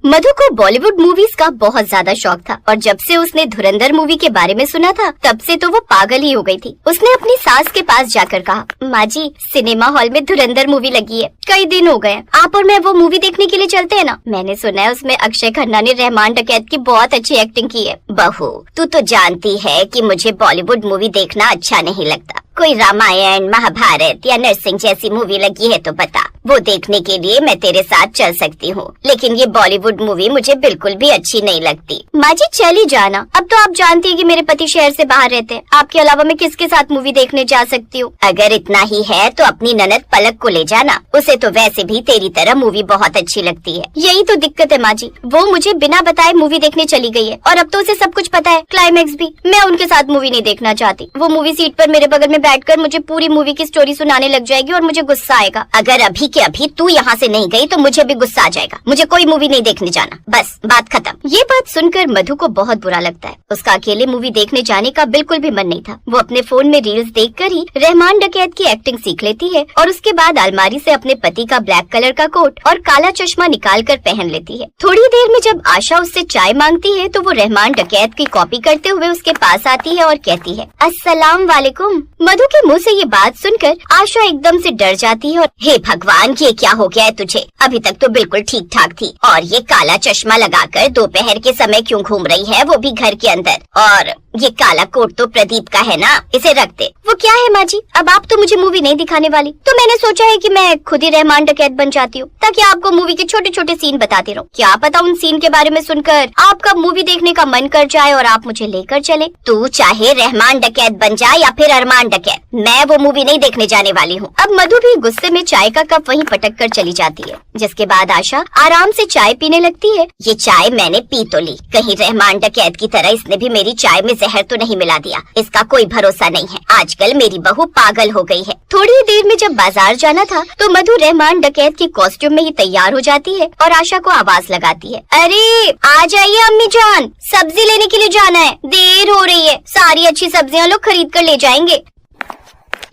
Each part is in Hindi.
मधु को बॉलीवुड मूवीज का बहुत ज्यादा शौक था और जब से उसने धुरंधर मूवी के बारे में सुना था तब से तो वो पागल ही हो गई थी। उसने अपनी सास के पास जाकर कहा, माँ जी सिनेमा हॉल में धुरंधर मूवी लगी है, कई दिन हो गए, आप और मैं वो मूवी देखने के लिए चलते हैं ना। मैंने सुना है उसमें अक्षय खन्ना ने रहमान डकैत की बहुत अच्छी एक्टिंग की है। बहू तू तो जानती है कि मुझे बॉलीवुड मूवी देखना अच्छा नहीं लगता। कोई रामायण महाभारत या नरसिंह जैसी मूवी लगी है तो बता, वो देखने के लिए मैं तेरे साथ चल सकती हूँ, लेकिन ये बॉलीवुड मूवी मुझे बिल्कुल भी अच्छी नहीं लगती। माँ जी चल ही जाना, अब तो आप जानती है कि मेरे पति शहर से बाहर रहते हैं, आपके अलावा मैं किसके साथ मूवी देखने जा सकती हूँ। अगर इतना ही है तो अपनी ननद पलक को ले जाना, उसे तो वैसे भी तेरी तरह मूवी बहुत अच्छी लगती है। यही तो दिक्कत है माँ जी, वो मुझे बिना बताए मूवी देखने चली गई है और अब तो उसे सब कुछ पता है, क्लाइमैक्स भी। मैं उनके साथ मूवी नहीं देखना चाहती। वो मूवी सीट पर मेरे बगल में बैठकर मुझे पूरी मूवी की स्टोरी सुनाने लग जाएगी और मुझे गुस्सा आएगा। अगर अभी के अभी तू यहाँ से नहीं गई तो मुझे भी गुस्सा आ जाएगा। मुझे कोई मूवी नहीं देखने जाना, बस बात खत्म। ये बात सुनकर मधु को बहुत बुरा लगता है। उसका अकेले मूवी देखने जाने का बिल्कुल भी मन नहीं था। वो अपने फोन में रील्स देखकर ही रहमान डकैत की एक्टिंग सीख लेती है और उसके बाद अलमारी से अपने पति का ब्लैक कलर का कोट और काला चश्मा निकाल कर पहन लेती है। थोड़ी देर में जब आशा उससे चाय मांगती है तो वो रहमान डकैत की कॉपी करते हुए उसके पास आती है और कहती है, अस्सलाम वालेकुम। मधु के मुँह से ये बात सुनकर आशा एकदम से डर जाती है और हे भगवान ये क्या हो गया है तुझे, अभी तक तो बिल्कुल ठीक ठाक थी और ये काला चश्मा लगाकर दोपहर के समय क्यों घूम रही है, वो भी घर के अंदर। और ये काला कोट तो प्रदीप का है ना, इसे रख दे। वो क्या है माँ जी, अब आप तो मुझे मूवी नहीं दिखाने वाली, तो मैंने सोचा है कि मैं खुद ही रहमान डकैत बन जाती हूँ ताकि आपको मूवी के छोटे छोटे सीन बताती रहूँ। क्या पता उन सीन के बारे में सुनकर आपका मूवी देखने का मन कर जाए और आप मुझे लेकर चले। तू चाहे रहमान डकैत बन जाए या फिर अरमान डकैत, मैं वो मूवी नहीं देखने जाने वाली हूँ। अब मधु भी गुस्से में चाय का कप वहीं पटक कर चली जाती है, जिसके बाद आशा आराम से चाय पीने लगती है। ये चाय मैंने पी तो ली, कहीं रहमान डकैत की तरह इसने भी मेरी चाय में जहर तो नहीं मिला दिया। इसका कोई भरोसा नहीं है, आजकल मेरी बहू पागल हो गई है। थोड़ी देर में जब बाजार जाना था तो मधु रहमान डकैत की कॉस्ट्यूम में ही तैयार हो जाती है और आशा को आवाज लगाती है, अरे आ जाइए अम्मी जान, सब्जी लेने के लिए जाना है, देर हो रही है, सारी अच्छी सब्जियां लोग खरीद कर ले जाएंगे।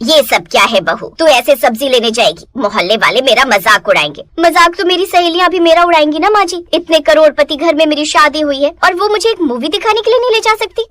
ये सब क्या है बहू, तू ऐसे सब्जी लेने जाएगी, मोहल्ले वाले मेरा मजाक उड़ाएंगे। मजाक तो मेरी सहेलियां भी मेरा उड़ाएंगी ना माँ जी, इतने करोड़पति घर में मेरी शादी हुई है और वो मुझे एक मूवी दिखाने के लिए नहीं ले जा सकती।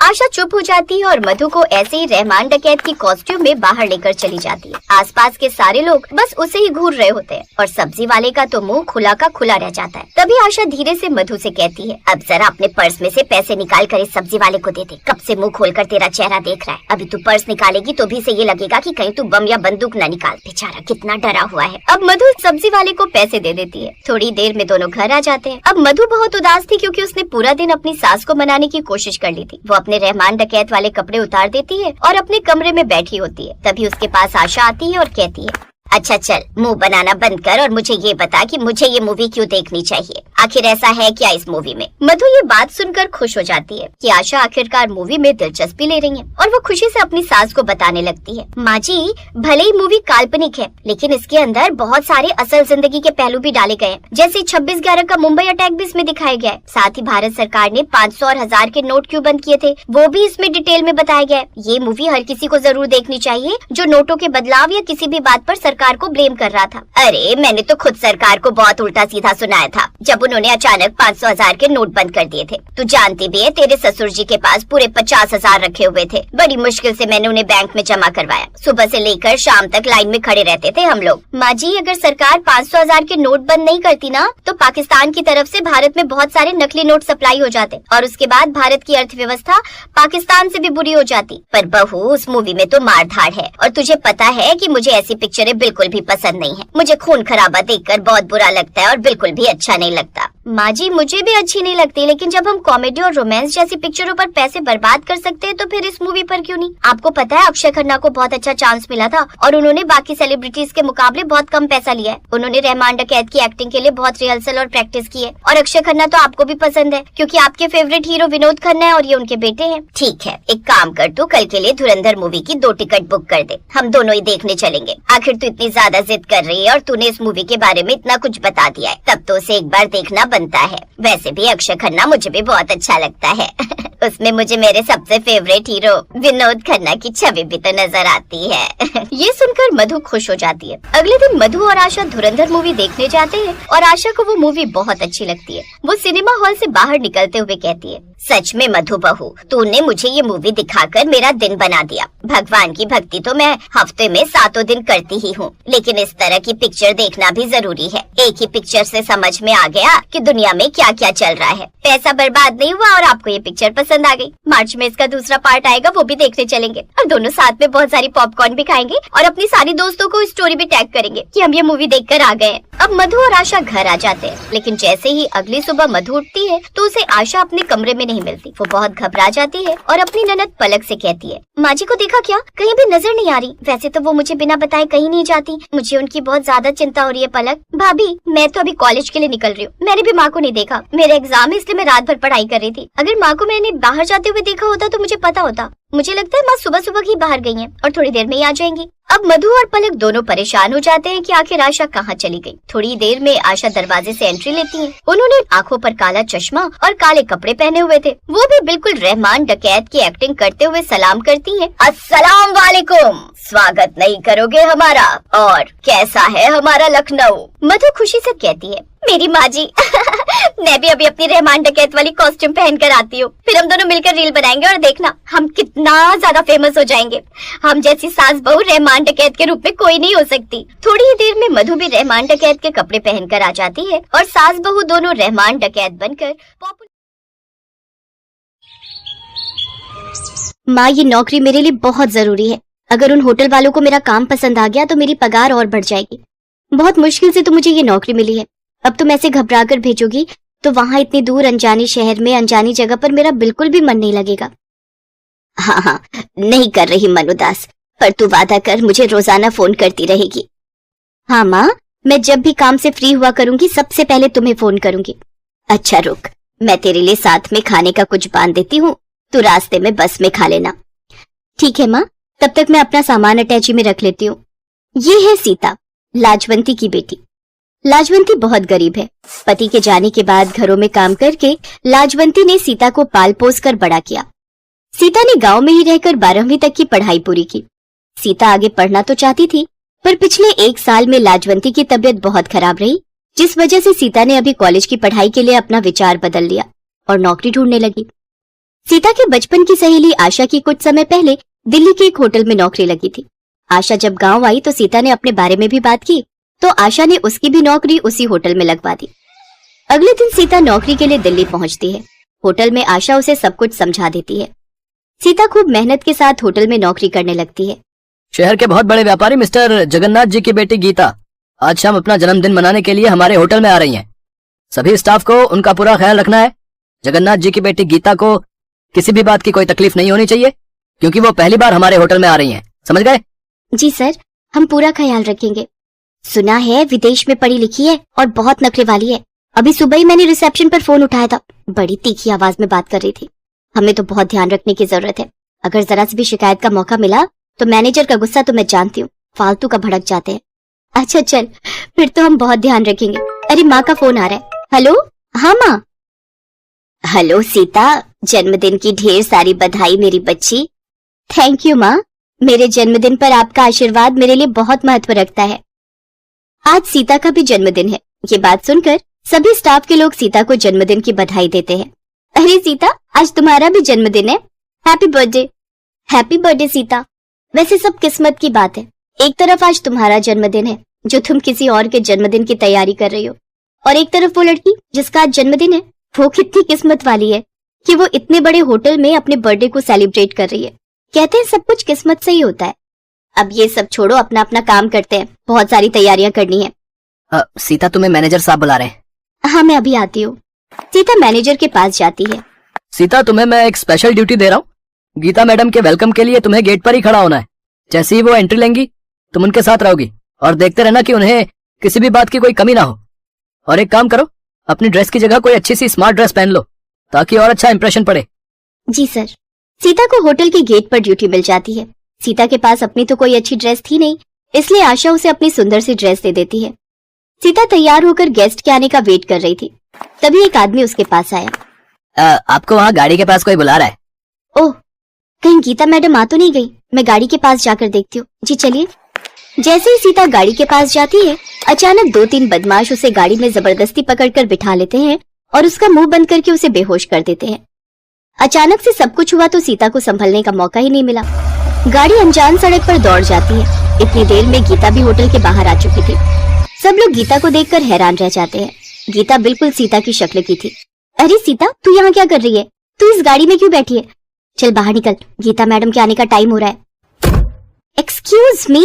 आशा चुप हो जाती है और मधु को ऐसे ही रहमान डकैत की कॉस्ट्यूम में बाहर लेकर चली जाती है। आसपास के सारे लोग बस उसे ही घूर रहे होते हैं और सब्जी वाले का तो मुँह खुला का खुला रह जाता है। तभी आशा धीरे से मधु से कहती है, अब जरा अपने पर्स में से पैसे निकाल कर इस सब्जी वाले को दे दे, कब से मुँह खोल कर तेरा चेहरा देख रहा है, अभी तू पर्स निकालेगी तो भी से ये लगेगा कि कहीं तू बम या बंदूक न निकाल। बेचारा कितना डरा हुआ है। अब मधु सब्जी वाले को पैसे दे देती है। थोड़ी देर में दोनों घर आ जाते हैं। अब मधु बहुत उदास थी क्योंकि उसने पूरा दिन अपनी सास को मनाने की कोशिश कर ली थी। वो अपने रहमान डकैत वाले कपड़े उतार देती है और अपने कमरे में बैठी होती है। तभी उसके पास आशा आती है और कहती है, अच्छा चल मुंह बनाना बंद कर और मुझे ये बता कि मुझे ये मूवी क्यों देखनी चाहिए, आखिर ऐसा है क्या इस मूवी में। मधु ये बात सुनकर खुश हो जाती है कि आशा आखिरकार मूवी में दिलचस्पी ले रही है और वो खुशी से अपनी सास को बताने लगती है, माँ जी भले ही मूवी काल्पनिक है लेकिन इसके अंदर बहुत सारे असल जिंदगी के पहलू भी डाले गए हैं, जैसे 26/11 का मुंबई अटैक भी इसमें दिखाया गया है। साथ ही भारत सरकार ने 500 और 1000 के नोट क्यों बंद किए थे वो भी इसमें डिटेल में बताया गया है। ये मूवी हर किसी को जरूर देखनी चाहिए जो नोटों के बदलाव या किसी भी बात पर सरकार को ब्लेम कर रहा था। अरे मैंने तो खुद सरकार को बहुत उल्टा सीधा सुनाया था जब उन्होंने अचानक 500,000 के नोट बंद कर दिए थे। तू जानती भी है तेरे ससुर जी के पास पूरे 50,000 रखे हुए थे, बड़ी मुश्किल से मैंने उन्हें बैंक में जमा करवाया। सुबह से लेकर शाम तक लाइन में खड़े रहते थे हम लोग। माँ जी अगर सरकार 500,000 के नोट बंद नहीं करती ना तो पाकिस्तान की तरफ से भारत में बहुत सारे नकली नोट सप्लाई हो जाते और उसके बाद भारत की अर्थव्यवस्था पाकिस्तान से भी बुरी हो जाती। पर बहू उस मूवी में तो मार धाड़ है और तुझे पता है कि मुझे ऐसी पिक्चरें बिल्कुल भी पसंद नहीं है। मुझे खून खराबा देखकर बहुत बुरा लगता है और बिल्कुल भी अच्छा नहीं लगता। माँ जी मुझे भी अच्छी नहीं लगती, लेकिन जब हम कॉमेडी और रोमांस जैसी पिक्चरों पर पैसे बर्बाद कर सकते हैं तो फिर इस मूवी पर क्यों नहीं। आपको पता है अक्षय खन्ना को बहुत अच्छा चांस मिला था और उन्होंने बाकी सेलिब्रिटीज के मुकाबले बहुत कम पैसा लिया है। उन्होंने रहमान डकैत की एक्टिंग के लिए बहुत रिहर्सल और प्रैक्टिस की है और अक्षय खन्ना तो आपको भी पसंद है क्योंकि आपके फेवरेट हीरो विनोद खन्ना है और ये उनके बेटे हैं। ठीक है एक काम कर, तू कल के लिए धुरंधर मूवी की 2 टिकट बुक कर दे, हम दोनों ही देखने चलेंगे। आखिर तू इतनी ज्यादा जिद कर रही है और तूने इस मूवी के बारे में इतना कुछ बता दिया है, तब तो उसे एक बार देखना बनता है। वैसे भी अक्षय खन्ना मुझे भी बहुत अच्छा लगता है। उसमें मुझे मेरे सबसे फेवरेट हीरो विनोद खन्ना की छवि भी तो नजर आती है। ये सुनकर मधु खुश हो जाती है। अगले दिन मधु और आशा धुरंधर मूवी देखने जाते हैं और आशा को वो मूवी बहुत अच्छी लगती है। वो सिनेमा हॉल से बाहर निकलते हुए कहती है, सच में मधु बहू, तूने मुझे ये मूवी दिखाकर मेरा दिन बना दिया। भगवान की भक्ति तो मैं हफ्ते में 7 दिन करती ही हूँ, लेकिन इस तरह की पिक्चर देखना भी जरूरी है। एक ही पिक्चर से समझ में आ गया कि दुनिया में क्या क्या चल रहा है। पैसा बर्बाद नहीं हुआ और आपको ये पिक्चर पसंद आ गई। मार्च में इसका दूसरा पार्ट आएगा, वो भी देखने चलेंगे और दोनों साथ में बहुत सारी पॉपकॉर्न भी खाएंगे और अपनी सारी दोस्तों को स्टोरी भी टैग करेंगे कि हम ये मूवी देखकर आ गए। अब मधु और आशा घर आ जाते हैं, लेकिन जैसे ही अगली सुबह मधु उठती है तो उसे आशा अपने कमरे में नहीं मिलती। वो बहुत घबरा जाती है और अपनी ननद पलक से कहती है, माँ जी को देखा क्या? कहीं भी नजर नहीं आ रही। वैसे तो वो मुझे बिना बताए कहीं नहीं जाती। मुझे उनकी बहुत ज्यादा चिंता हो रही है। पलक भाभी, मैं तो अभी कॉलेज के लिए निकल रही हूँ। मैंने भी माँ को नहीं देखा। मेरा एग्जाम है, इसलिए मैं रात भर पढ़ाई कर रही थी। अगर माँ को मैंने बाहर जाते हुए देखा होता तो मुझे पता होता। मुझे लगता है माँ सुबह सुबह ही बाहर गई हैं और थोड़ी देर में ही आ जाएंगी। अब मधु और पलक दोनों परेशान हो जाते हैं कि आखिर आशा कहाँ चली गई। थोड़ी देर में आशा दरवाजे से एंट्री लेती है। उन्होंने आंखों पर काला चश्मा और काले कपड़े पहने हुए थे। वो भी बिल्कुल रहमान डकैत की एक्टिंग करते हुए सलाम करती हैं। अस्सलाम वालेकुम, स्वागत नहीं करोगे हमारा? और कैसा है हमारा लखनऊ? मधु खुशी से कहती है, मेरी माँ जी मैं भी अभी अपनी रहमान डकैत वाली कॉस्ट्यूम पहन कर आती हूँ। फिर हम दोनों मिलकर रील बनाएंगे और देखना हम कितना ज्यादा फेमस हो जाएंगे। हम जैसी सास बहू रहमान डकैत के रूप में कोई नहीं हो सकती। थोड़ी ही देर में मधु भी रहमान डकैत के कपड़े पहनकर आ जाती है और सास बहू दोनों रहमान डकैत बनकर माँ, ये नौकरी मेरे लिए बहुत जरूरी है। अगर उन होटल वालों को मेरा काम पसंद आ गया तो मेरी पगार और बढ़ जाएगी। बहुत मुश्किल से तो मुझे ये नौकरी मिली है। अब तुम ऐसे घबरा कर भेजोगी तो वहाँ इतनी दूर अनजाने शहर में अनजानी जगह पर मेरा बिल्कुल भी मन नहीं लगेगा। हाँ, नहीं कर रही मन उदास, पर तू वादा कर मुझे रोजाना फोन करती रहेगी। हाँ माँ, मैं जब भी काम से फ्री हुआ करूंगी सबसे पहले तुम्हें फोन करूंगी। अच्छा रुक, मैं तेरे लिए साथ में खाने का कुछ बांध देती हूँ, तू रास्ते में बस में खा लेना। ठीक है माँ, तब तक मैं अपना सामान अटैची में रख लेती हूँ। ये है सीता, लाजवंती की बेटी। लाजवंती बहुत गरीब है। पति के जाने के बाद घरों में काम करके लाजवंती ने सीता को पाल पोस कर बड़ा किया। सीता ने गांव में ही रहकर 12वीं तक की पढ़ाई पूरी की। सीता आगे पढ़ना तो चाहती थी, पर पिछले 1 साल में लाजवंती की तबीयत बहुत खराब रही, जिस वजह से सीता ने अभी कॉलेज की पढ़ाई के लिए अपना विचार बदल लिया और नौकरी ढूंढने लगी। सीता के बचपन की सहेली आशा की कुछ समय पहले दिल्ली के एक होटल में नौकरी लगी थी। आशा जब गांव आई तो सीता ने अपने बारे में भी बात की, तो आशा ने उसकी भी नौकरी उसी होटल में लगवा दी। अगले दिन सीता नौकरी के लिए दिल्ली पहुंचती है। होटल में आशा उसे सब कुछ समझा देती है। सीता खूब मेहनत के साथ होटल में नौकरी करने लगती है। शहर के बहुत बड़े व्यापारी मिस्टर जगन्नाथ जी की बेटी गीता आज शाम अपना जन्मदिन मनाने के लिए हमारे होटल में आ रही हैं। सभी स्टाफ को उनका पूरा ख्याल रखना है। जगन्नाथ जी की बेटी गीता को किसी भी बात की कोई तकलीफ नहीं होनी चाहिए, क्योंकि वो पहली बार हमारे होटल में आ रही हैं। समझ गए? जी सर, हम पूरा ख्याल रखेंगे। सुना है विदेश में पढ़ी लिखी है और बहुत नखरे वाली है। अभी सुबह ही मैंने रिसेप्शन पर फोन उठाया था, बड़ी तीखी आवाज में बात कर रही थी। हमें तो बहुत ध्यान रखने की जरूरत है। अगर जरा से भी शिकायत का मौका मिला तो मैनेजर का गुस्सा तो मैं जानती हूँ, फालतू का भड़क जाते हैं। अच्छा चल, फिर तो हम बहुत ध्यान रखेंगे। अरे माँ का फोन आ रहा है। हेलो, हाँ माँ। हेलो सीता, जन्मदिन की ढेर सारी बधाई मेरी बच्ची। थैंक यू माँ, मेरे जन्मदिन पर आपका आशीर्वाद मेरे लिए बहुत महत्व रखता है। आज सीता का भी जन्मदिन है। ये बात सुनकर सभी स्टाफ के लोग सीता को जन्मदिन की बधाई देते हैं। अरे सीता, आज तुम्हारा भी जन्मदिन है। Happy birthday. Happy birthday Sita. वैसे सब किस्मत की बात है। एक तरफ आज तुम्हारा जन्मदिन है जो तुम किसी और के जन्मदिन की तैयारी कर रही हो, और एक तरफ वो लड़की जिसका आज जन्मदिन है, वो कितनी किस्मत वाली है कि वो इतने बड़े होटल में अपने बर्थडे को सेलिब्रेट कर रही है। कहते हैं सब कुछ किस्मत से ही होता है। अब ये सब छोड़ो, अपना अपना काम करते हैं, बहुत सारी तैयारियां करनी है। सीता, तुम्हें मैनेजर साहब बुला रहे हैं। हाँ, मैं अभी आती हूँ। सीता मैनेजर के पास जाती है। सीता, तुम्हें मैं एक स्पेशल ड्यूटी दे रहा हूँ। गीता मैडम के वेलकम के लिए तुम्हें गेट पर ही खड़ा होना है। जैसे ही वो एंट्री लेंगी तुम उनके साथ रहोगी और देखते रहना कि उन्हें किसी भी बात की कोई कमी ना हो। और एक काम करो, अपनी ड्रेस की जगह कोई अच्छी सी स्मार्ट ड्रेस पहन लो ताकि और अच्छा इंप्रेशन पड़े। जी सर। सीता को होटल के गेट पर ड्यूटी मिल जाती है। सीता के पास अपनी तो कोई अच्छी ड्रेस थी नहीं, इसलिए आशा उसे अपनी सुंदर सी ड्रेस दे देती है। सीता तैयार होकर गेस्ट के आने का वेट कर रही थी। तभी एक आदमी उसके पास आया। आपको वहाँ गाड़ी के पास कोई बुला रहा है। ओह, कहीं गीता मैडम आ तो नहीं गई? मैं गाड़ी के पास जाकर देखती हूँ। जी चलिए। जैसे ही सीता गाड़ी के पास जाती है, अचानक 2-3 बदमाश उसे गाड़ी में जबरदस्ती पकड़कर बिठा लेते हैं और उसका मुंह बंद करके उसे बेहोश कर देते हैं। अचानक से सब कुछ हुआ तो सीता को संभलने का मौका ही नहीं मिला। गाड़ी अनजान सड़क पर दौड़ जाती है। इतनी देर में गीता भी होटल के बाहर आ चुकी थी। सब लोग गीता को देखकर हैरान रह जाते हैं। गीता बिल्कुल सीता की शक्ल की थी। अरे सीता, तू यहाँ क्या कर रही है? तू इस गाड़ी में क्यों बैठी है? चल बाहर निकल, गीता मैडम के आने का टाइम हो रहा है। एक्सक्यूज मी,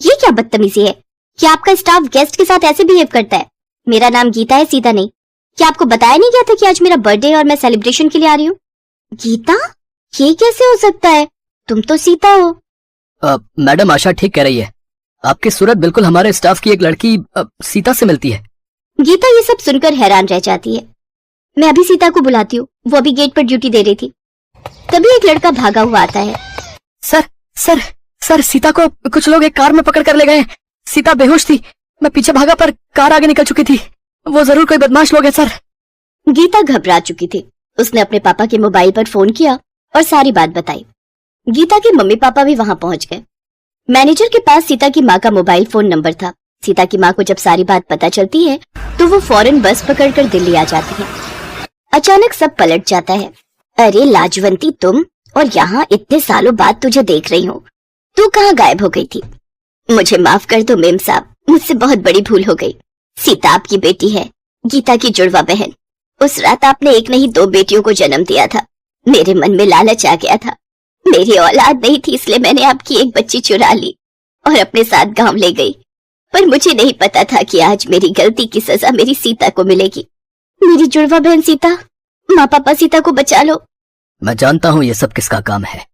ये क्या बदतमीजी है? क्या आपका स्टाफ गेस्ट के साथ ऐसे बिहेव करता है? मेरा नाम गीता है, सीता नहीं। क्या आपको बताया नहीं गया था कि आज मेरा बर्थडे है और मैं सेलिब्रेशन के लिए आ रही हूँ? गीता, ये कैसे हो सकता है? तुम तो सीता हो। मैडम आशा ठीक कह रही है। आपकी सूरत बिल्कुल हमारे स्टाफ की एक लड़की सीता से मिलती है। गीता ये सब सुनकर हैरान रह जाती है। मैं अभी सीता को बुलाती हूँ, वो अभी गेट पर ड्यूटी दे रही थी। तभी एक लड़का भागा हुआ आता है। सर सर सर, सीता को कुछ लोग एक कार में पकड़ कर ले गए। सीता बेहोश थी, मैं पीछे भागा पर कार आगे निकल चुकी थी। वो जरूर कोई बदमाश लोग हैं सर। गीता घबरा चुकी थी। उसने अपने पापा के मोबाइल पर फोन किया और सारी बात बताई। गीता के मम्मी पापा भी वहां पहुंच गए। मैनेजर के पास सीता की माँ का मोबाइल फोन नंबर था। सीता की माँ को जब सारी बात पता चलती है तो वो फौरन बस पकड़कर दिल्ली आ जाती है। अचानक सब पलट जाता है। अरे लाजवंती, तुम? और यहाँ इतने सालों बाद तुझे देख रही हूँ। तू कहाँ गायब हो गई थी? मुझे माफ कर दो मेम साहब, मुझसे बहुत बड़ी भूल हो गई। सीता आपकी बेटी है, गीता की जुड़वा बहन। उस रात आपने एक नहीं 2 बेटियों को जन्म दिया था। मेरे मन में लालच आ गया था। मेरी औलाद नहीं थी, इसलिए मैंने आपकी एक बच्ची चुरा ली और अपने साथ गांव ले गई। पर मुझे नहीं पता था कि आज मेरी गलती की सजा मेरी सीता को मिलेगी। मेरी जुड़वा बहन सीता, माँ पापा सीता को बचा लो। मैं जानता हूँ ये सब किसका काम है।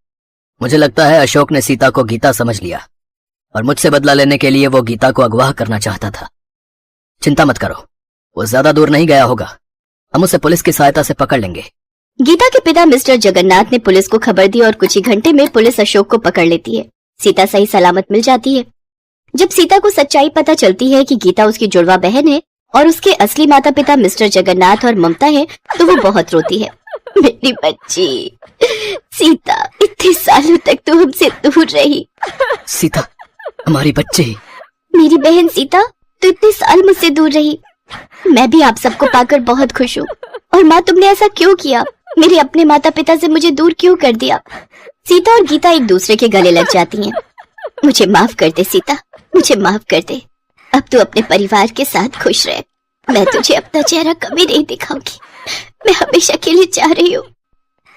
मुझे लगता है अशोक ने सीता को गीता समझ लिया और मुझसे बदला लेने के लिए वो गीता को अगवा करना चाहता था। चिंता मत करो, वो ज्यादा दूर नहीं गया होगा। हम उसे पुलिस की सहायता से पकड़ लेंगे। गीता के पिता मिस्टर जगन्नाथ ने पुलिस को खबर दी और कुछ ही घंटे में पुलिस अशोक को पकड़ लेती है। सीता सही सलामत मिल जाती है। जब सीता को सच्चाई पता चलती है कि गीता उसकी जुड़वा बहन है और उसके असली माता पिता मिस्टर जगन्नाथ और ममता है, तो वो बहुत रोती है। मेरी बच्ची सीता, इतने सालों तक तू हमसे दूर रही। सीता, हमारी बच्ची। मेरी बहन सीता, तू इतने साल मुझसे दूर रही। मैं भी आप सबको पाकर बहुत खुश हूँ। और माँ, तुमने ऐसा क्यों किया? मेरे अपने माता पिता से मुझे दूर क्यों कर दिया? सीता और गीता एक दूसरे के गले लग जाती हैं। मुझे माफ कर दे सीता, मुझे माफ कर दे। अब तू अपने परिवार के साथ खुश रह। मैं तुझे अपना चेहरा कभी नहीं दिखाऊंगी। मैं हमेशा के लिए चाह रही हूँ।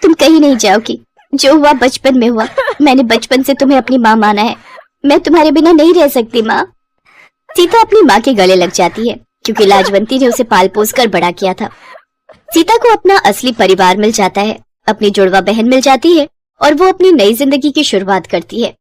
तुम कहीं नहीं जाओगी। जो हुआ बचपन में हुआ। मैंने बचपन से तुम्हें अपनी माँ माना है। मैं तुम्हारे बिना नहीं रह सकती माँ। सीता अपनी माँ के गले लग जाती है क्योंकि लाजवंती ने उसे पाल पोस कर बड़ा किया था। सीता को अपना असली परिवार मिल जाता है, अपनी जुड़वा बहन मिल जाती है और वो अपनी नई जिंदगी की शुरुआत करती है।